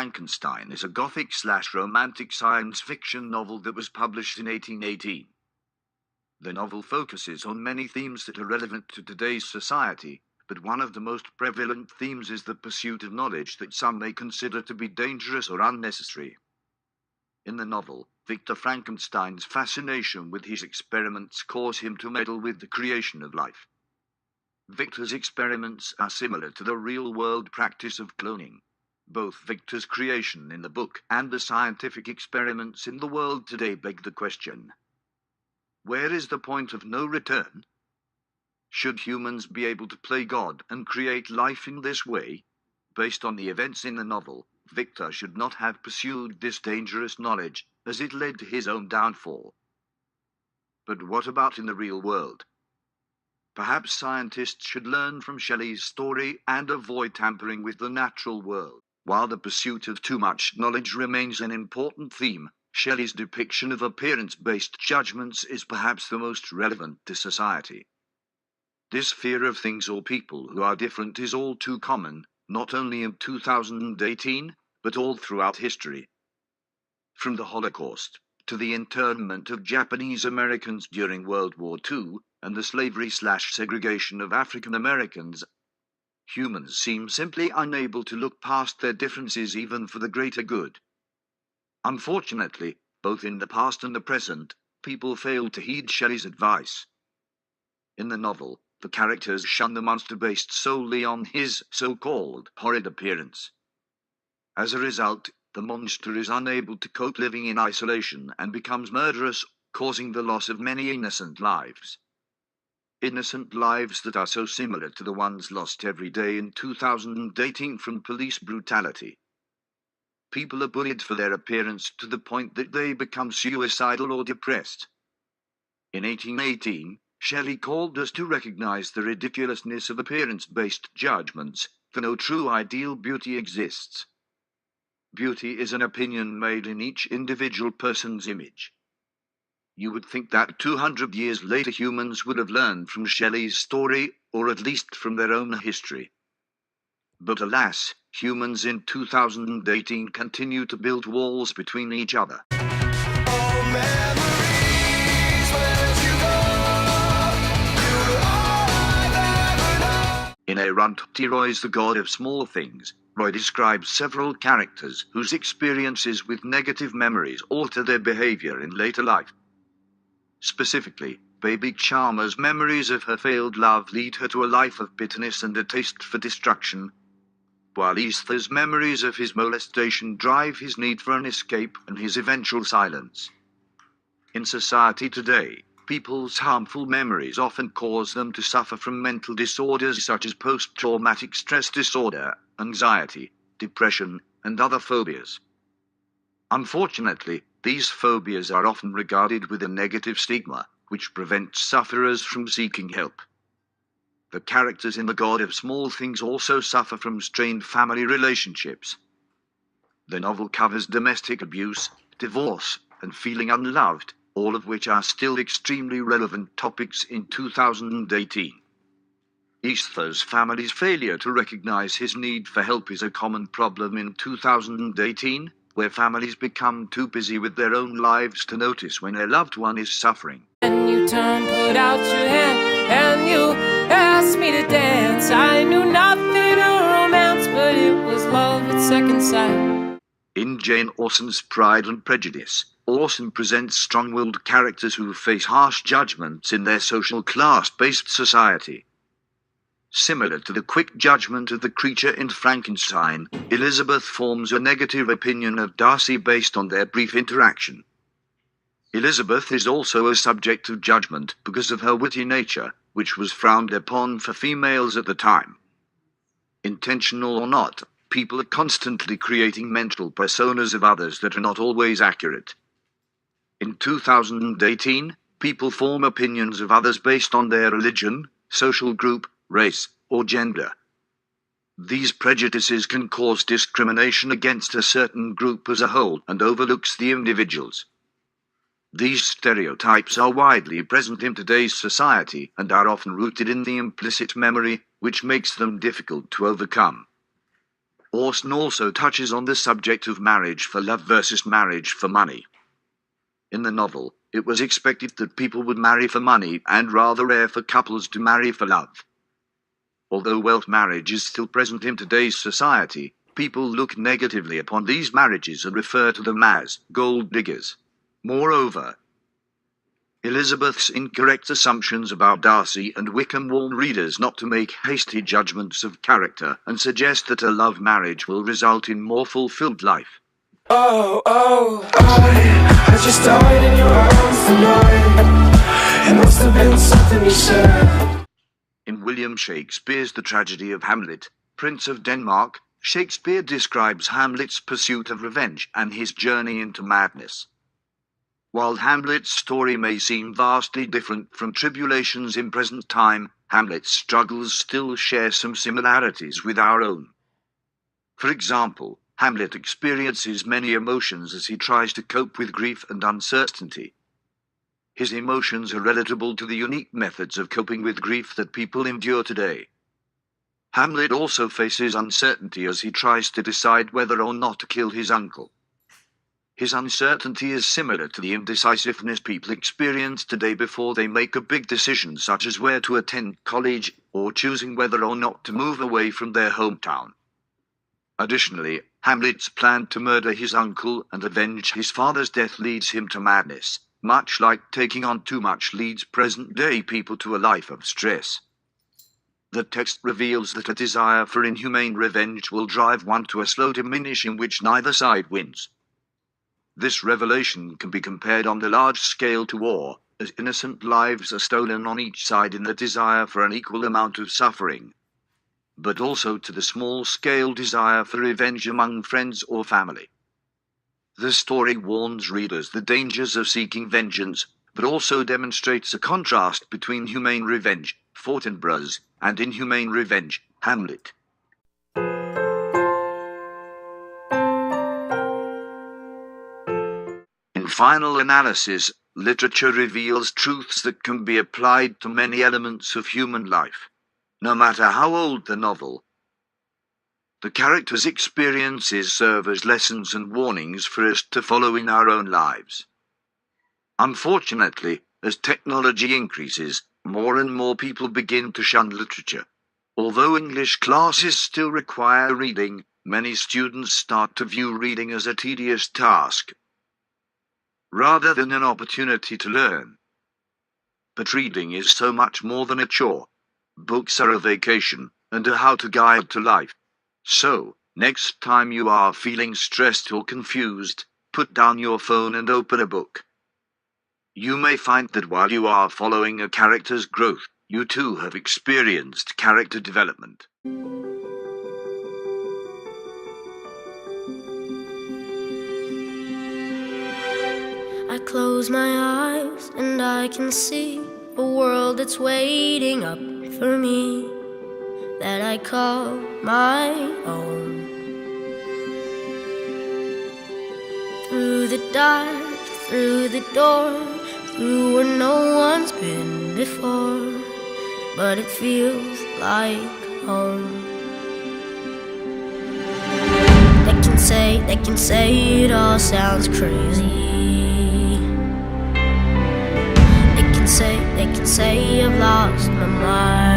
Frankenstein is a gothic/romantic science fiction novel that was published in 1818. The novel focuses on many themes that are relevant to today's society, but one of the most prevalent themes is the pursuit of knowledge that some may consider to be dangerous or unnecessary. In the novel, Victor Frankenstein's fascination with his experiments cause him to meddle with the creation of life. Victor's experiments are similar to the real-world practice of cloning. Both Victor's creation in the book and the scientific experiments in the world today beg the question: where is the point of no return? Should humans be able to play God and create life in this way? Based on the events in the novel, Victor should not have pursued this dangerous knowledge, as it led to his own downfall. But what about in the real world? Perhaps scientists should learn from Shelley's story and avoid tampering with the natural world. While the pursuit of too much knowledge remains an important theme, Shelley's depiction of appearance-based judgments is perhaps the most relevant to society. This fear of things or people who are different is all too common, not only in 2018, but all throughout history. From the Holocaust, to the internment of Japanese Americans during World War II, and the slavery/segregation of African Americans, humans seem simply unable to look past their differences even for the greater good. Unfortunately, both in the past and the present, people fail to heed Shelley's advice. In the novel, the characters shun the monster based solely on his so-called horrid appearance. As a result, the monster is unable to cope living in isolation and becomes murderous, causing the loss of many innocent lives. Innocent lives that are so similar to the ones lost every day in 2018 from police brutality. People are bullied for their appearance to the point that they become suicidal or depressed. In 1818, Shelley called us to recognize the ridiculousness of appearance-based judgments, for no true ideal beauty exists. Beauty is an opinion made in each individual person's image. You would think that 200 years later humans would have learned from Shelley's story, or at least from their own history. But alas, humans in 2018 continue to build walls between each other. In Arundhati Roy's The God of Small Things, Roy describes several characters whose experiences with negative memories alter their behavior in later life. Specifically, Baby Charmer's memories of her failed love lead her to a life of bitterness and a taste for destruction, while Ether's memories of his molestation drive his need for an escape and his eventual silence. In society today, people's harmful memories often cause them to suffer from mental disorders such as post-traumatic stress disorder, anxiety, depression, and other phobias. Unfortunately, these phobias are often regarded with a negative stigma, which prevents sufferers from seeking help. The characters in The God of Small Things also suffer from strained family relationships. The novel covers domestic abuse, divorce, and feeling unloved, all of which are still extremely relevant topics in 2018. Ether's family's failure to recognize his need for help is a common problem in 2018, where families become too busy with their own lives to notice when a loved one is suffering. And you put out your hand, and you asked me to dance. I knew nothing of romance, but it was love at second sight. In Jane Austen's Pride and Prejudice, Austen presents strong-willed characters who face harsh judgments in their social class-based society. Similar to the quick judgment of the creature in Frankenstein, Elizabeth forms a negative opinion of Darcy based on their brief interaction. Elizabeth is also a subject of judgment because of her witty nature, which was frowned upon for females at the time. Intentional or not, people are constantly creating mental personas of others that are not always accurate. In 2018, people form opinions of others based on their religion, social group, race, or gender. These prejudices can cause discrimination against a certain group as a whole and overlooks the individuals. These stereotypes are widely present in today's society and are often rooted in the implicit memory, which makes them difficult to overcome. Austen also touches on the subject of marriage for love versus marriage for money. In the novel, it was expected that people would marry for money and rather rare for couples to marry for love. Although wealth marriage is still present in today's society, people look negatively upon these marriages and refer to them as gold diggers. Moreover, Elizabeth's incorrect assumptions about Darcy and Wickham warn readers not to make hasty judgments of character and suggest that a love marriage will result in more fulfilled life. I just died in your arms tonight. It must have been something you said. In William Shakespeare's The Tragedy of Hamlet, Prince of Denmark, Shakespeare describes Hamlet's pursuit of revenge and his journey into madness. While Hamlet's story may seem vastly different from tribulations in present time, Hamlet's struggles still share some similarities with our own. For example, Hamlet experiences many emotions as he tries to cope with grief and uncertainty. His emotions are relatable to the unique methods of coping with grief that people endure today. Hamlet also faces uncertainty as he tries to decide whether or not to kill his uncle. His uncertainty is similar to the indecisiveness people experience today before they make a big decision, such as where to attend college or choosing whether or not to move away from their hometown. Additionally, Hamlet's plan to murder his uncle and avenge his father's death leads him to madness, much like taking on too much leads present-day people to a life of stress. The text reveals that a desire for inhumane revenge will drive one to a slow diminish in which neither side wins. This revelation can be compared on the large scale to war, as innocent lives are stolen on each side in the desire for an equal amount of suffering, but also to the small-scale desire for revenge among friends or family. The story warns readers the dangers of seeking vengeance, but also demonstrates a contrast between humane revenge, Fortinbras, and inhumane revenge, Hamlet. In final analysis, literature reveals truths that can be applied to many elements of human life. No matter how old the novel, the characters' experiences serve as lessons and warnings for us to follow in our own lives. Unfortunately, as technology increases, more and more people begin to shun literature. Although English classes still require reading, many students start to view reading as a tedious task, rather than an opportunity to learn. But reading is so much more than a chore. Books are a vacation, and a how-to guide to life. So, next time you are feeling stressed or confused, put down your phone and open a book. You may find that while you are following a character's growth, you too have experienced character development. I close my eyes and I can see a world that's waiting up for me, that I call my own. Through the dark, through the door, through where no one's been before, but it feels like home. They can say it all sounds crazy. They can say I've lost my mind.